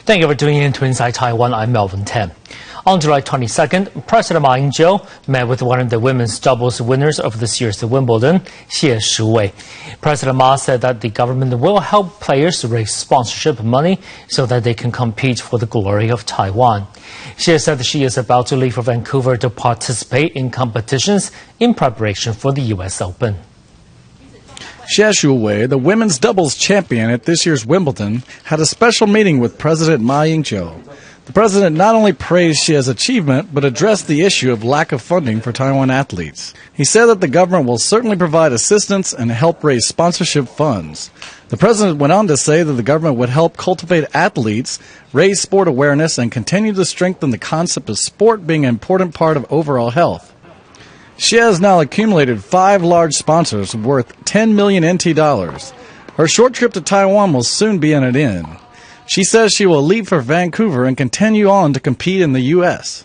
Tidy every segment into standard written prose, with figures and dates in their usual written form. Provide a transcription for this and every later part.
Thank you for tuning in to Inside Taiwan. I'm Melvin Tan. On July 22nd, President Ma Ying-jeou met with one of the women's doubles winners of this year's Wimbledon, Xie Shiwei. President Ma said that the government will help players raise sponsorship money so that they can compete for the glory of Taiwan. Xie said that she is about to leave for Vancouver to participate in competitions in preparation for the U.S. Open. Xie Shiwei, the women's doubles champion at this year's Wimbledon, had a special meeting with President Ma Ying-jeou. The president not only praised Xie's achievement, but addressed the issue of lack of funding for Taiwan athletes. He said that the government will certainly provide assistance and help raise sponsorship funds. The president went on to say that the government would help cultivate athletes, raise sport awareness, and continue to strengthen the concept of sport being an important part of overall health. Xie has now accumulated 5 large sponsors worth 10 million NT dollars. Her short trip to Taiwan will soon be at an end. She says she will leave for Vancouver and continue on to compete in the U.S.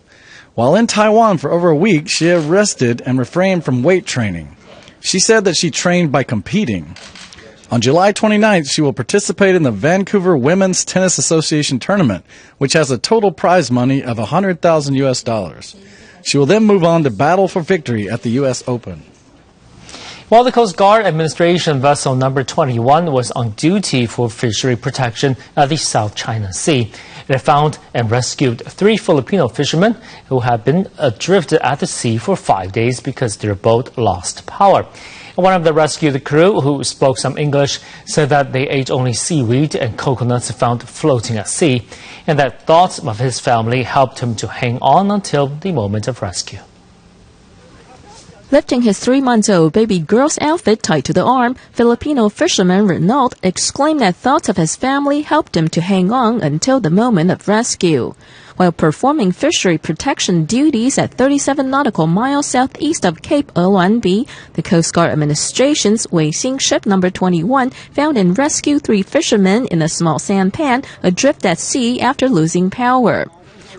While in Taiwan for over a week, Xie rested and refrained from weight training. She said that she trained by competing. On July 29th, she will participate in the Vancouver Women's Tennis Association tournament, which has a total prize money of $100,000 US. She will then move on to battle for victory at the U.S. Open. While the Coast Guard Administration vessel number 21 was on duty for fishery protection at the South China Sea, it found and rescued 3 Filipino fishermen who had been adrift at the sea for 5 days because their boat lost power. One of the rescued crew, who spoke some English, said that they ate only seaweed and coconuts found floating at sea, and that thoughts of his family helped him to hang on until the moment of rescue. Lifting his 3-month-old baby girl's outfit tied to the arm, Filipino fisherman Renault exclaimed that thoughts of his family helped him to hang on until the moment of rescue. While performing fishery protection duties at 37 nautical miles southeast of Cape Eluanbi, the Coast Guard Administration's Weixing ship number 21 found and rescued 3 fishermen in a small sampan adrift at sea after losing power.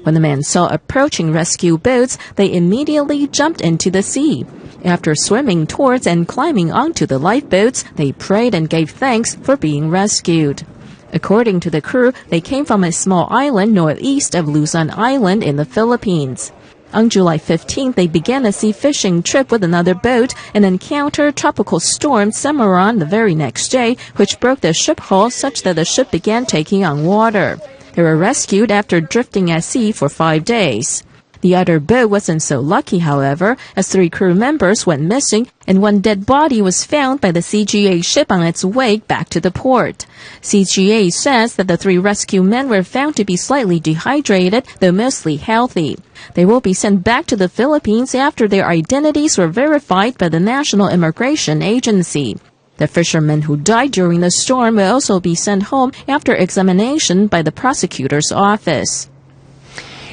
When the men saw approaching rescue boats, they immediately jumped into the sea. After swimming towards and climbing onto the lifeboats, they prayed and gave thanks for being rescued. According to the crew, they came from a small island northeast of Luzon Island in the Philippines. On July 15th, they began a sea fishing trip with another boat and encountered Tropical Storm Cimarron the very next day, which broke the ship hull such that the ship began taking on water. They were rescued after drifting at sea for 5 days. The other boat wasn't so lucky, however, as 3 crew members went missing and 1 dead body was found by the CGA ship on its way back to the port. CGA says that the 3 rescue men were found to be slightly dehydrated, though mostly healthy. They will be sent back to the Philippines after their identities were verified by the National Immigration Agency. The fishermen who died during the storm will also be sent home after examination by the prosecutor's office.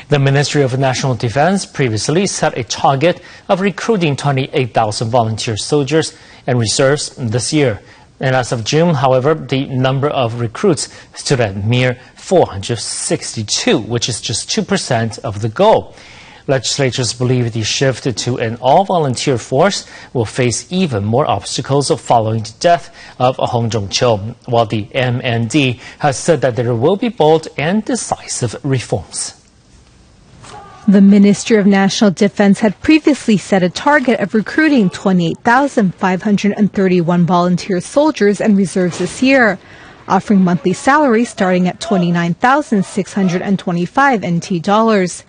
The Ministry of National Defense previously set a target of recruiting 28,000 volunteer soldiers and reserves this year. And as of June, however, the number of recruits stood at mere 462, which is just 2% of the goal. Legislators believe the shift to an all-volunteer force will face even more obstacles following the death of Hong Zhong-chiu, while the MND has said that there will be bold and decisive reforms. The Ministry of National Defense had previously set a target of recruiting 28,531 volunteer soldiers and reserves this year, offering monthly salaries starting at 29,625 NT dollars.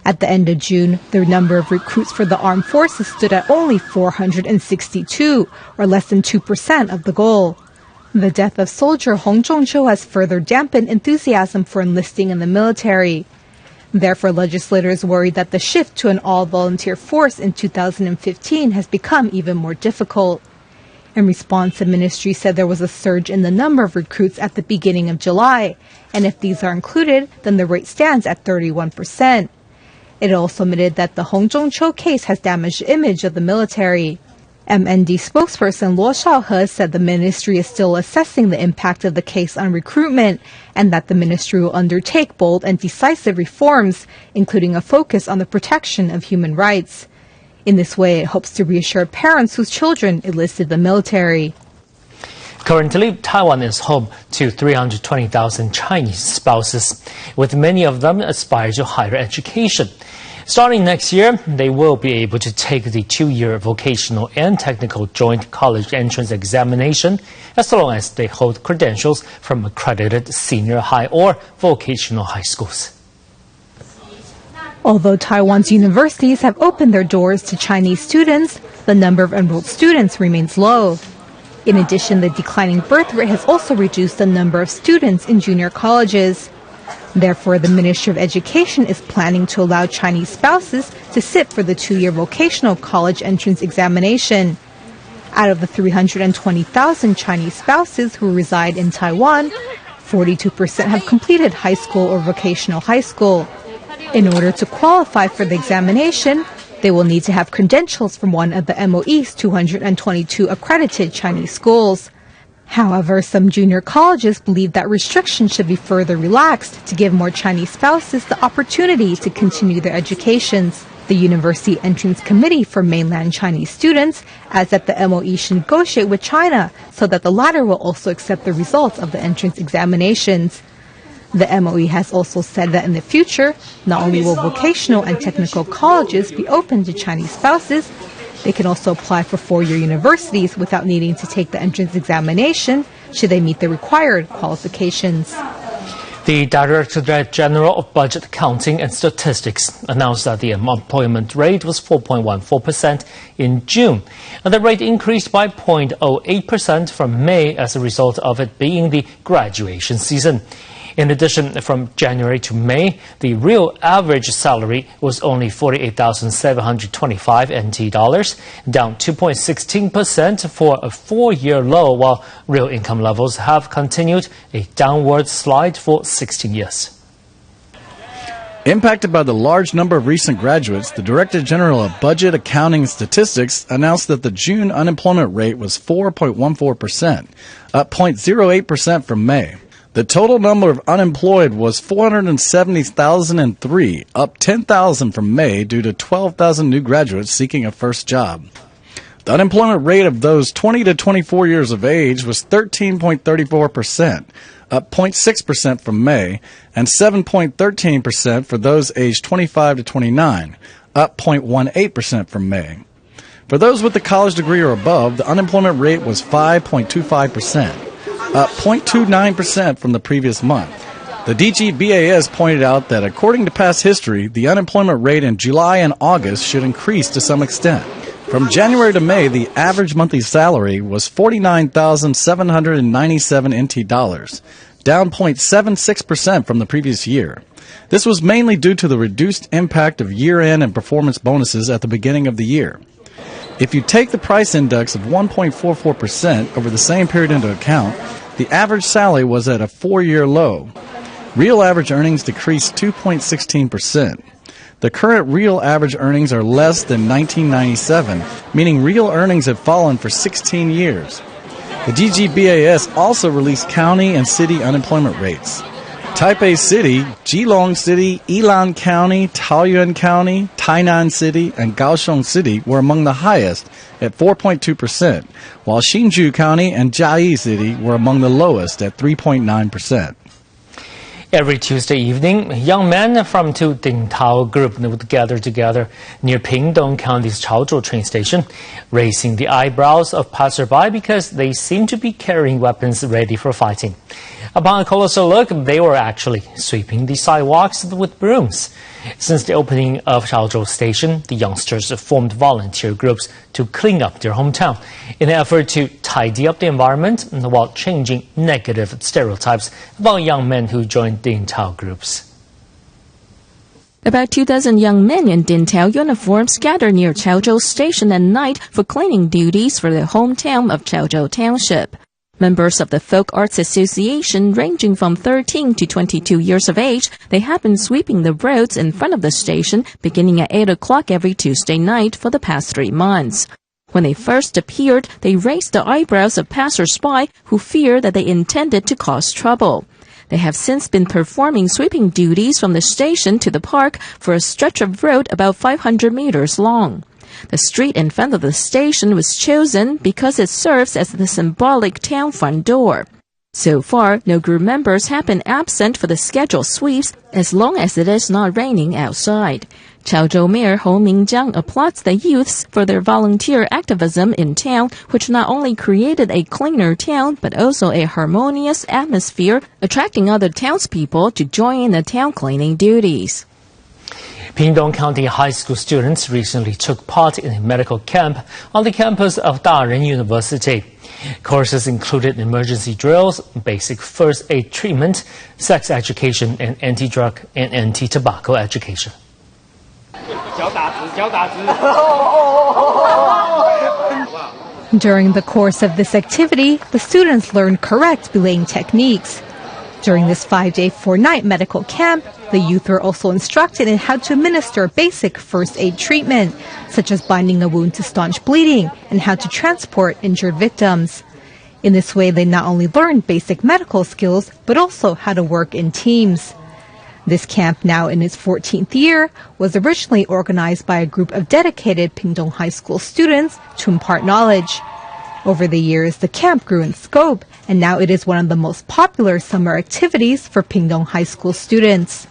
At the end of June, the number of recruits for the armed forces stood at only 462, or less than 2% of the goal. The death of soldier Hong Zhong-chiu has further dampened enthusiasm for enlisting in the military. Therefore, legislators worry that the shift to an all-volunteer force in 2015 has become even more difficult. In response, the ministry said there was a surge in the number of recruits at the beginning of July, and if these are included, then the rate stands at 31%. It also admitted that the Hong Zhong-chiu case has damaged the image of the military. MND spokesperson Luo Shaohe said the ministry is still assessing the impact of the case on recruitment and that the ministry will undertake bold and decisive reforms, including a focus on the protection of human rights. In this way, it hopes to reassure parents whose children enlisted the military. Currently, Taiwan is home to 320,000 Chinese spouses, with many of them aspire to higher education. Starting next year, they will be able to take the 2-year vocational and technical joint college entrance examination as long as they hold credentials from accredited senior high or vocational high schools. Although Taiwan's universities have opened their doors to Chinese students, the number of enrolled students remains low. In addition, the declining birth rate has also reduced the number of students in junior colleges. Therefore, the Ministry of Education is planning to allow Chinese spouses to sit for the 2-year vocational college entrance examination. Out of the 320,000 Chinese spouses who reside in Taiwan, 42% have completed high school or vocational high school. In order to qualify for the examination, they will need to have credentials from one of the MOE's 222 accredited Chinese schools. However, some junior colleges believe that restrictions should be further relaxed to give more Chinese spouses the opportunity to continue their educations. The University Entrance Committee for mainland Chinese students adds that the MOE should negotiate with China so that the latter will also accept the results of the entrance examinations. The MOE has also said that in the future, not only will vocational and technical colleges be open to Chinese spouses, they can also apply for 4-year universities without needing to take the entrance examination should they meet the required qualifications. The Directorate General of Budget Accounting and Statistics announced that the unemployment rate was 4.14% in June, and the rate increased by 0.08% from May as a result of it being the graduation season. In addition, from January to May, the real average salary was only 48,725 NT dollars, down 2.16% for a 4-year low, while real income levels have continued a downward slide for 16 years. Impacted by the large number of recent graduates, the Director General of Budget, Accounting and Statistics announced that the June unemployment rate was 4.14%, up 0.08% from May. The total number of unemployed was 470,003, up 10,000 from May due to 12,000 new graduates seeking a first job. The unemployment rate of those 20 to 24 years of age was 13.34%, up 0.6% from May, and 7.13% for those aged 25 to 29, up 0.18% from May. For those with a college degree or above, the unemployment rate was 5.25%. Up 0.29% from the previous month. The DGBAS pointed out that according to past history, the unemployment rate in July and August should increase to some extent. From January to May, the average monthly salary was 49,797 NT dollars, down 0.76% from the previous year. This was mainly due to the reduced impact of year-end and performance bonuses at the beginning of the year. If you take the price index of 1.44% over the same period into account, the average salary was at a 4-year low. Real average earnings decreased 2.16%. The current real average earnings are less than 1997, meaning real earnings have fallen for 16 years. The DGBAS also released county and city unemployment rates. Taipei City, Keelung City, Yilan County, Taoyuan County, Tainan City, and Kaohsiung City were among the highest at 4.2%, while Hsinchu County and Jiayi City were among the lowest at 3.9%. Every Tuesday evening, young men from two Dingtao group would gather together near Pingdong County's Chaozhou train station, raising the eyebrows of passerby because they seem to be carrying weapons ready for fighting. Upon a closer look, they were actually sweeping the sidewalks with brooms. Since the opening of Chaozhou Station, the youngsters formed volunteer groups to clean up their hometown in an effort to tidy up the environment while changing negative stereotypes about young men who joined Dingtao groups. About 2,000 young men in Dingtao uniforms gather near Chaozhou Station at night for cleaning duties for their hometown of Chaozhou Township. Members of the Folk Arts Association, ranging from 13 to 22 years of age, they have been sweeping the roads in front of the station beginning at 8 o'clock every Tuesday night for the past 3 months. When they first appeared, they raised the eyebrows of passers-by who feared that they intended to cause trouble. They have since been performing sweeping duties from the station to the park for a stretch of road about 500 meters long. The street in front of the station was chosen because it serves as the symbolic town front door. So far, no group members have been absent for the scheduled sweeps as long as it is not raining outside. Chaozhou Mayor Hou Mingjiang applauds the youths for their volunteer activism in town, which not only created a cleaner town, but also a harmonious atmosphere, attracting other townspeople to join in the town cleaning duties. Pingdong County high school students recently took part in a medical camp on the campus of Daren University. Courses included emergency drills, basic first aid treatment, sex education, and anti-drug and anti-tobacco education. During the course of this activity, the students learned correct belaying techniques. During this 5-day, 4-night medical camp, the youth were also instructed in how to administer basic first aid treatment, such as binding a wound to staunch bleeding and how to transport injured victims. In this way, they not only learned basic medical skills, but also how to work in teams. This camp, now in its 14th year, was originally organized by a group of dedicated Pingdong High School students to impart knowledge. Over the years, the camp grew in scope, and now it is one of the most popular summer activities for Pingdong High School students.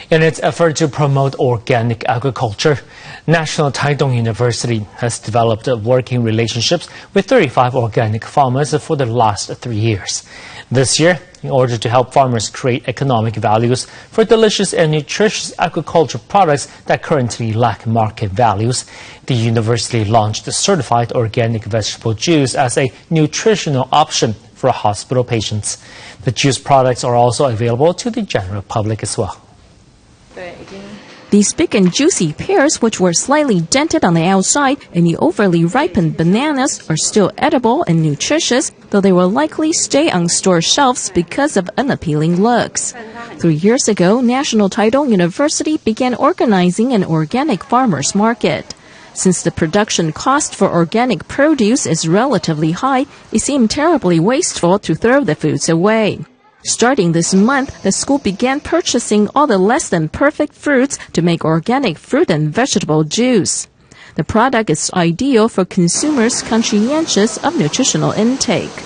In its effort to promote organic agriculture, National Taiwan University has developed working relationships with 35 organic farmers for the last 3 years. This year, in order to help farmers create economic values for delicious and nutritious agricultural products that currently lack market values, the university launched the certified organic vegetable juice as a nutritional option for hospital patients. The juice products are also available to the general public as well. These big and juicy pears, which were slightly dented on the outside, and the overly ripened bananas are still edible and nutritious, though they will likely stay on store shelves because of unappealing looks. 3 years ago, National Taiwan University began organizing an organic farmers market. Since the production cost for organic produce is relatively high, it seemed terribly wasteful to throw the foods away. Starting this month, the school began purchasing all the less-than-perfect fruits to make organic fruit and vegetable juice. The product is ideal for consumers conscientious of nutritional intake.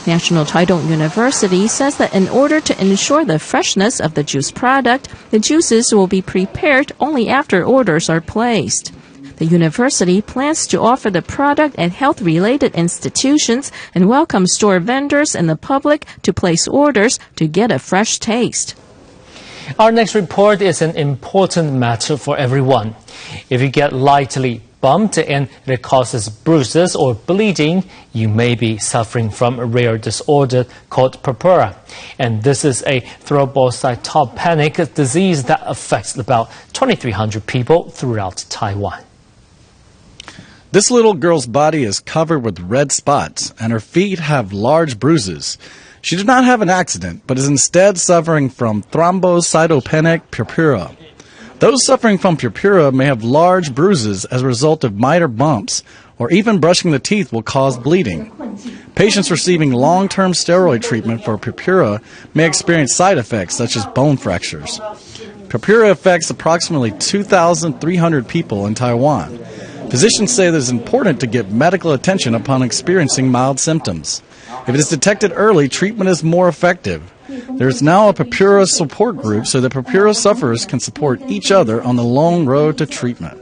National Taiwan University says that in order to ensure the freshness of the juice product, the juices will be prepared only after orders are placed. The university plans to offer the product at health-related institutions and welcome store vendors and the public to place orders to get a fresh taste. Our next report is an important matter for everyone. If you get lightly bumped and it causes bruises or bleeding, you may be suffering from a rare disorder called purpura. And this is a thrombocytopenic disease that affects about 2,300 people throughout Taiwan. This little girl's body is covered with red spots, and her feet have large bruises. She did not have an accident, but is instead suffering from thrombocytopenic purpura. Those suffering from purpura may have large bruises as a result of minor bumps, or even brushing the teeth will cause bleeding. Patients receiving long-term steroid treatment for purpura may experience side effects such as bone fractures. Purpura affects approximately 2,300 people in Taiwan. Physicians say that it's important to get medical attention upon experiencing mild symptoms. If it is detected early, treatment is more effective. There is now a purpura support group so that purpura sufferers can support each other on the long road to treatment.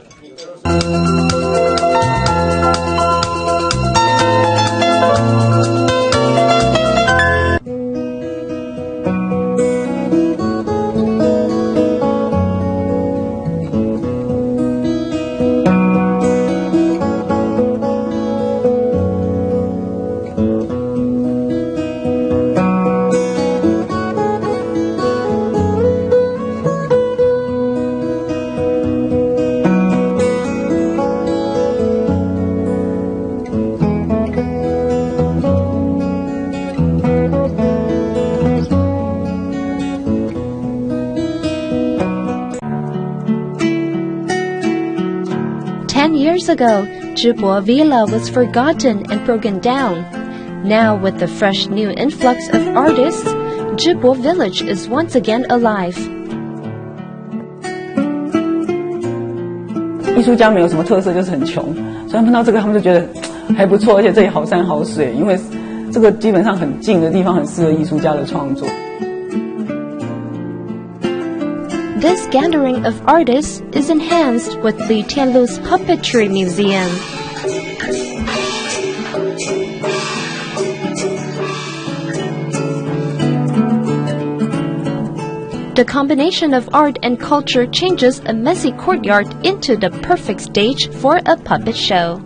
10 years ago, Zhibo Villa was forgotten and broken down. Now, with the fresh new influx of artists, Zhibo Village is once again alive. 艺术家没有什么特色，就是很穷，所以他们碰到这个，他们就觉得还不错，而且这里好山好水，因为这个基本上很近的地方，很适合艺术家的创作。This gathering of artists is enhanced with the Tianlu's Puppetry Museum. The combination of art and culture changes a messy courtyard into the perfect stage for a puppet show.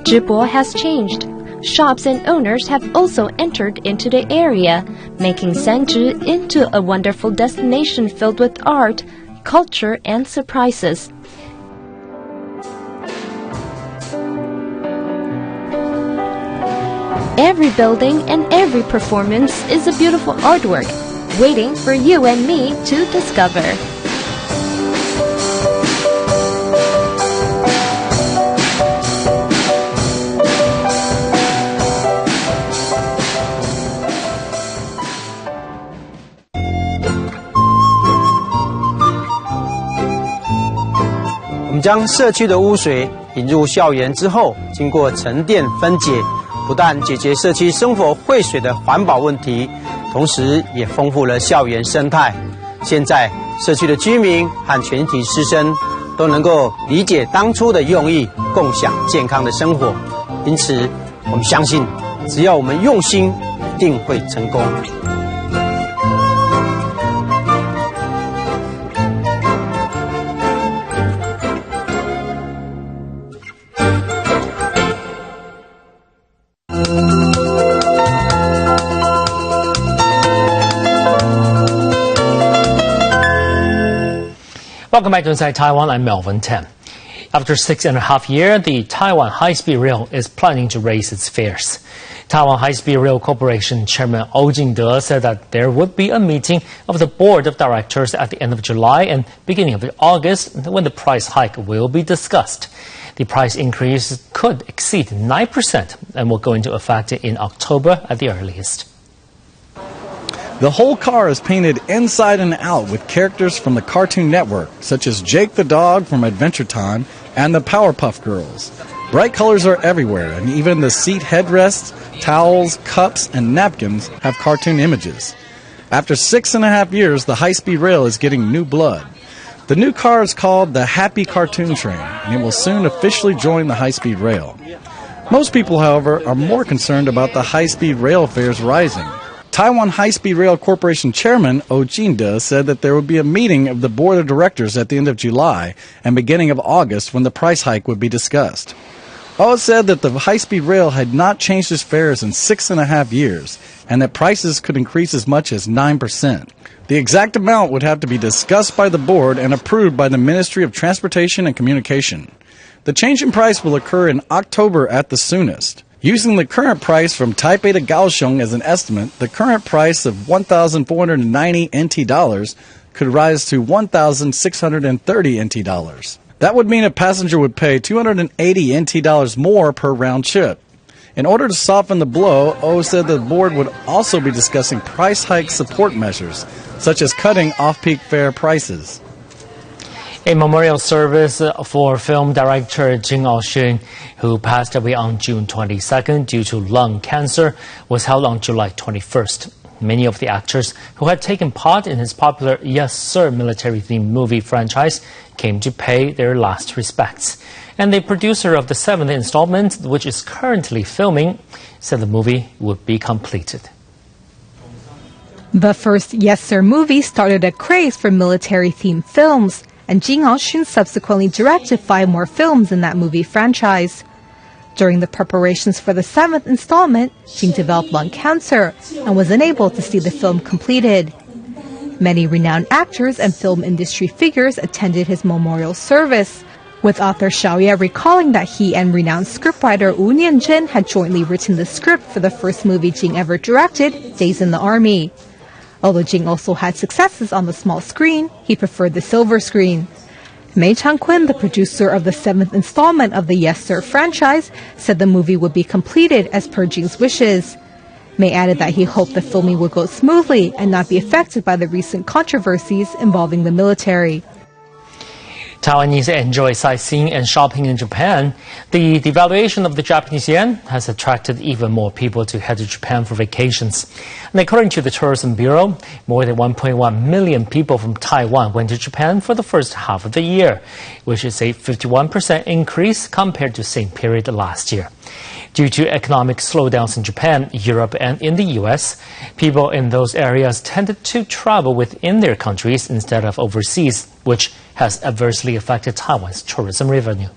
直播 has changed. Shops and owners have also entered into the area, making Sanzhi into a wonderful destination filled with art, culture, and surprises. Every building and every performance is a beautiful artwork, waiting for you and me to discover. We 将社区的污水引入校园之后，经过沉淀分解，不但解决社区生活废水的环保问题，同时也丰富了校园生态。现在社区的居民和全体师生都能够理解当初的用意，共享健康的生活。因此，我们相信，只要我们用心，一定会成功。Welcome back to Inside Taiwan. I'm Melvin Tem. After 6.5 years, the Taiwan High-Speed Rail is planning to raise its fares. Taiwan High-Speed Rail Corporation Chairman Oh Jing-de said that there would be a meeting of the board of directors at the end of July and beginning of August when the price hike will be discussed. The price increase could exceed 9% and will go into effect in October at the earliest. The whole car is painted inside and out with characters from the Cartoon Network, such as Jake the Dog from Adventure Time and the Powerpuff Girls. Bright colors are everywhere, and even the seat headrests, towels, cups, and napkins have cartoon images. After 6.5 years, the high-speed rail is getting new blood. The new car is called the Happy Cartoon Train, and it will soon officially join the high-speed rail. Most people, however, are more concerned about the high-speed rail fares rising. Taiwan High-Speed Rail Corporation Chairman Oh Jing-de said that there would be a meeting of the board of directors at the end of July and beginning of August when the price hike would be discussed. Oh said that the high-speed rail had not changed its fares in 6.5 years and that prices could increase as much as 9%. The exact amount would have to be discussed by the board and approved by the Ministry of Transportation and Communication. The change in price will occur in October at the soonest. Using the current price from Taipei to Kaohsiung as an estimate, the current price of 1,490 NT dollars could rise to 1,630 NT dollars. That would mean a passenger would pay 280 NT dollars more per round trip. In order to soften the blow, Oh said the board would also be discussing price hike support measures, such as cutting off-peak fare prices. A memorial service for film director Jing Aoxun, who passed away on June 22nd due to lung cancer, was held on July 21st. Many of the actors who had taken part in his popular Yes Sir military-themed movie franchise came to pay their last respects. And the producer of the 7th installment, which is currently filming, said the movie would be completed. The first Yes Sir movie started a craze for military-themed films, and Jing Aoxun subsequently directed 5 more films in that movie franchise. During the preparations for the 7th installment, Jing developed lung cancer and was unable to see the film completed. Many renowned actors and film industry figures attended his memorial service, with author Xiao Ye recalling that he and renowned scriptwriter Wu Nianzhen had jointly written the script for the first movie Jing ever directed, Days in the Army. Although Jing also had successes on the small screen, he preferred the silver screen. Mei Changquin, the producer of the 7th installment of the Yes Sir franchise, said the movie would be completed as per Jing's wishes. May added that he hoped the filming would go smoothly and not be affected by the recent controversies involving the military. Taiwanese enjoy sightseeing and shopping in Japan. The devaluation of the Japanese yen has attracted even more people to head to Japan for vacations. And according to the Tourism Bureau, more than 1.1 million people from Taiwan went to Japan for the first half of the year, which is a 51% increase compared to the same period last year. Due to economic slowdowns in Japan, Europe, and in the U.S., people in those areas tended to travel within their countries instead of overseas, which has adversely affected Taiwan's tourism revenue.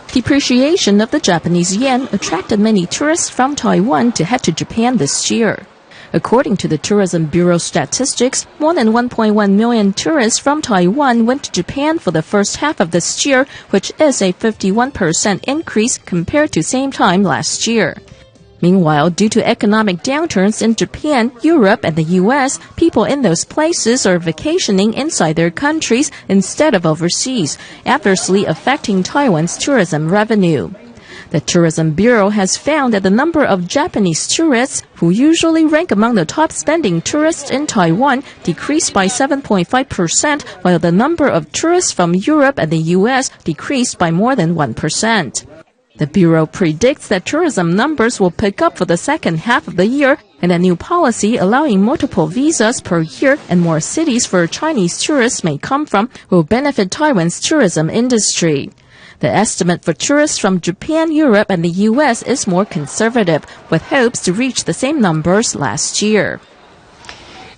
Depreciation of the Japanese yen attracted many tourists from Taiwan to head to Japan this year. According to the Tourism Bureau statistics, more than 1.1 million tourists from Taiwan went to Japan for the first half of this year, which is a 51% increase compared to same time last year. Meanwhile, due to economic downturns in Japan, Europe, and the U.S., people in those places are vacationing inside their countries instead of overseas, adversely affecting Taiwan's tourism revenue. The Tourism Bureau has found that the number of Japanese tourists, who usually rank among the top spending tourists in Taiwan, decreased by 7.5%, while the number of tourists from Europe and the U.S. decreased by more than 1%. The Bureau predicts that tourism numbers will pick up for the second half of the year, and a new policy allowing multiple visas per year and more cities for Chinese tourists may come from will benefit Taiwan's tourism industry. The estimate for tourists from Japan, Europe, and the U.S. is more conservative, with hopes to reach the same numbers last year.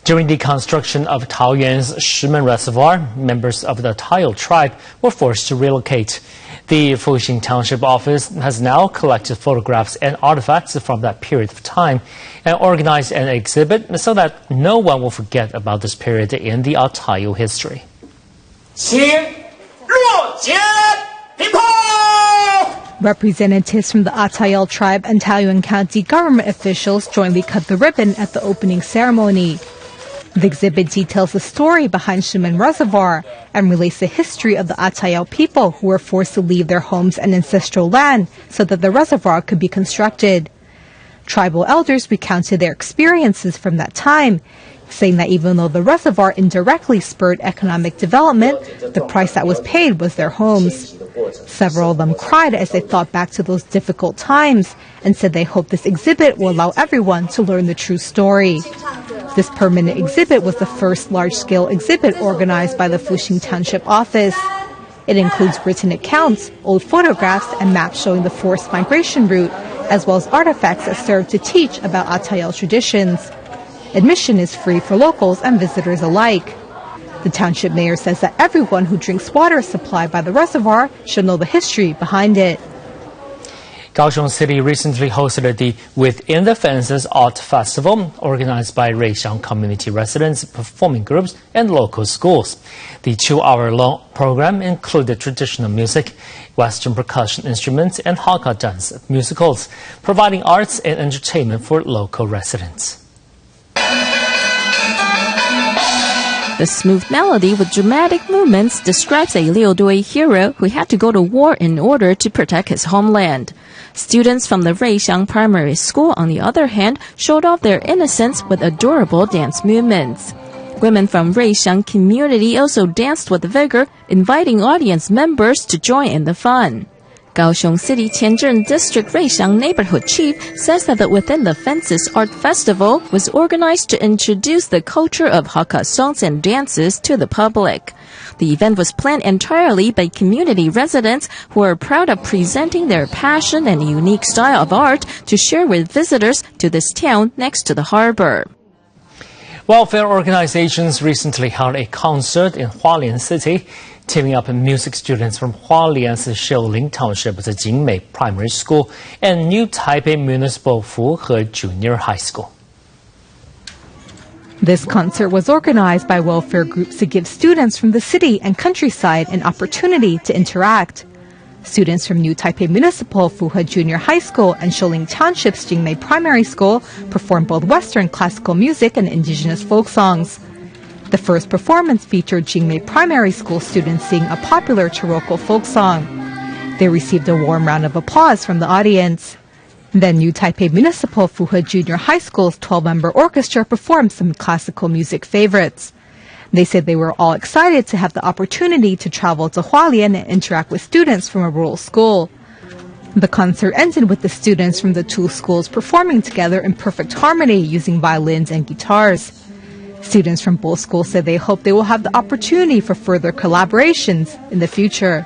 During the construction of Taoyuan's Shimen Reservoir, members of the Taiyo tribe were forced to relocate. The Fuxing Township office has now collected photographs and artifacts from that period of time and organized an exhibit so that no one will forget about this period in the Taiyo history. Representatives from the Atayal tribe and Taoyuan County government officials jointly cut the ribbon at the opening ceremony. The exhibit details the story behind Shimen Reservoir and relates the history of the Atayal people who were forced to leave their homes and ancestral land so that the reservoir could be constructed. Tribal elders recounted their experiences from that time, saying that even though the reservoir indirectly spurred economic development, the price that was paid was their homes. Several of them cried as they thought back to those difficult times and said they hope this exhibit will allow everyone to learn the true story. This permanent exhibit was the first large-scale exhibit organized by the Fuxing Township office. It includes written accounts, old photographs, and maps showing the forced migration route, as well as artifacts that serve to teach about Atayal traditions. Admission is free for locals and visitors alike. The township mayor says that everyone who drinks water supplied by the reservoir should know the history behind it. Kaohsiung City recently hosted the Within the Fences Art Festival, organized by Reixiang community residents, performing groups, and local schools. The 2-hour-long program included traditional music, Western percussion instruments, and Hakka dance musicals, providing arts and entertainment for local residents. The smooth melody with dramatic movements describes a Liudui hero who had to go to war in order to protect his homeland. Students from the Reixiang Primary School, on the other hand, showed off their innocence with adorable dance movements. Women from Reixiang community also danced with vigor, inviting audience members to join in the fun. Kaohsiung City Tianzhen District Reixiang Neighborhood Chief says that the Within the Fences Art Festival was organized to introduce the culture of Hakka songs and dances to the public. The event was planned entirely by community residents who are proud of presenting their passion and unique style of art to share with visitors to this town next to the harbor. Welfare organizations recently held a concert in Hualien City, teaming up music students from Hualien's Shouling Township's Jingmei Primary School and New Taipei Municipal Fuhe Junior High School. This concert was organized by welfare groups to give students from the city and countryside an opportunity to interact. Students from New Taipei Municipal Fuhe Junior High School and Shouling Township's Jingmei Primary School performed both Western classical music and indigenous folk songs. The first performance featured Jingmei Primary School students singing a popular Taroko folk song. They received a warm round of applause from the audience. Then New Taipei Municipal Fuhe Junior High School's 12-member orchestra performed some classical music favorites. They said they were all excited to have the opportunity to travel to Hualien and interact with students from a rural school. The concert ended with the students from the two schools performing together in perfect harmony using violins and guitars. Students from both schools said they hope they will have the opportunity for further collaborations in the future.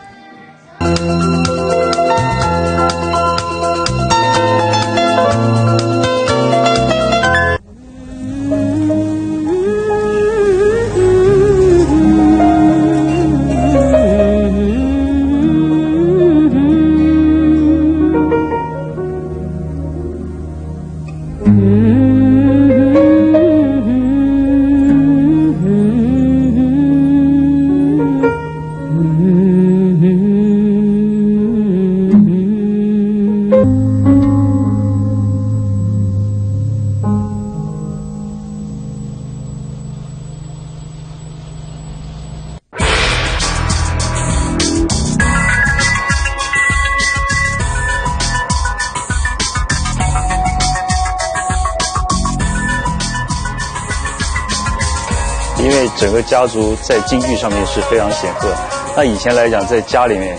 因为整个家族在京剧上面是非常显赫。那以前来讲，在家里面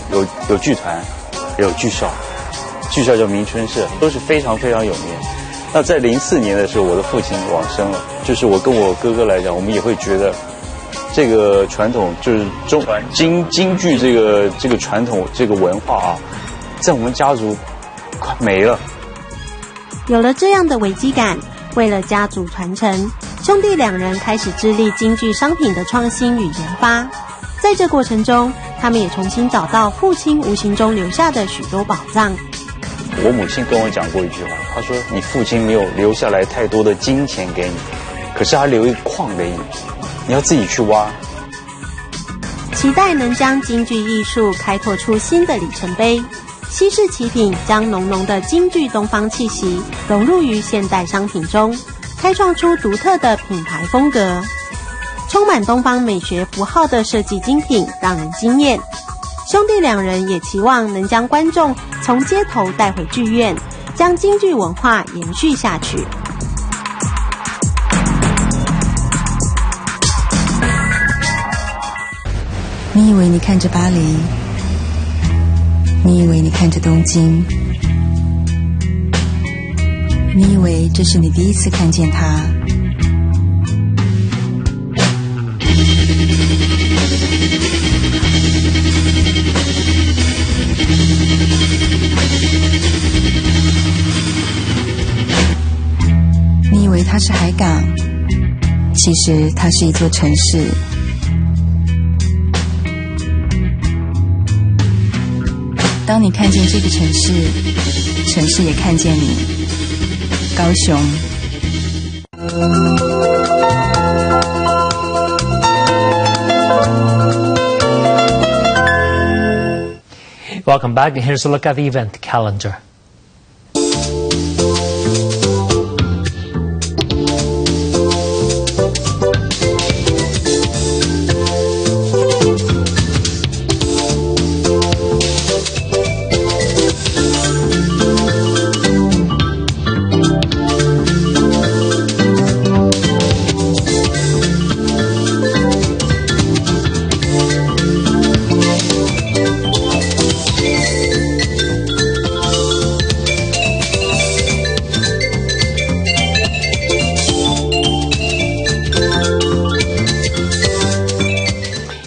有剧团，也有剧校，剧校叫明春社，都是非常非常有名。那在04年的时候，我的父亲往生了，就是我跟我哥哥来讲，我们也会觉得这个传统就是京剧这个传统这个文化啊，在我们家族快没了。有了这样的危机感，为了家族传承，兄弟两人开始致力京剧商品的创新与研发。在这过程中，他们也重新找到父亲无形中留下的许多宝藏。我母亲跟我讲过一句话，她说：“你父亲没有留下来太多的金钱给你，可是他留一个矿给你，你要自己去挖。”期待能将京剧艺术开拓出新的里程碑。西式奇品将浓浓的京剧东方气息融入于现代商品中，开创出独特的品牌风格。充满东方美学符号的设计精品让人惊艳。兄弟两人也期望能将观众从街头带回剧院，将京剧文化延续下去。你以为你看着巴黎，你以为你看着东京，你以为这是你第一次看见它，你以为它是海港，其实它是一座城市。当你看见这个城市，城市也看见你。高雄。Welcome back, and here's a look at the event calendar.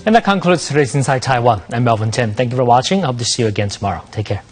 And that concludes today's Inside Taiwan. I'm Melvin Tim. Thank you for watching. I hope to see you again tomorrow. Take care.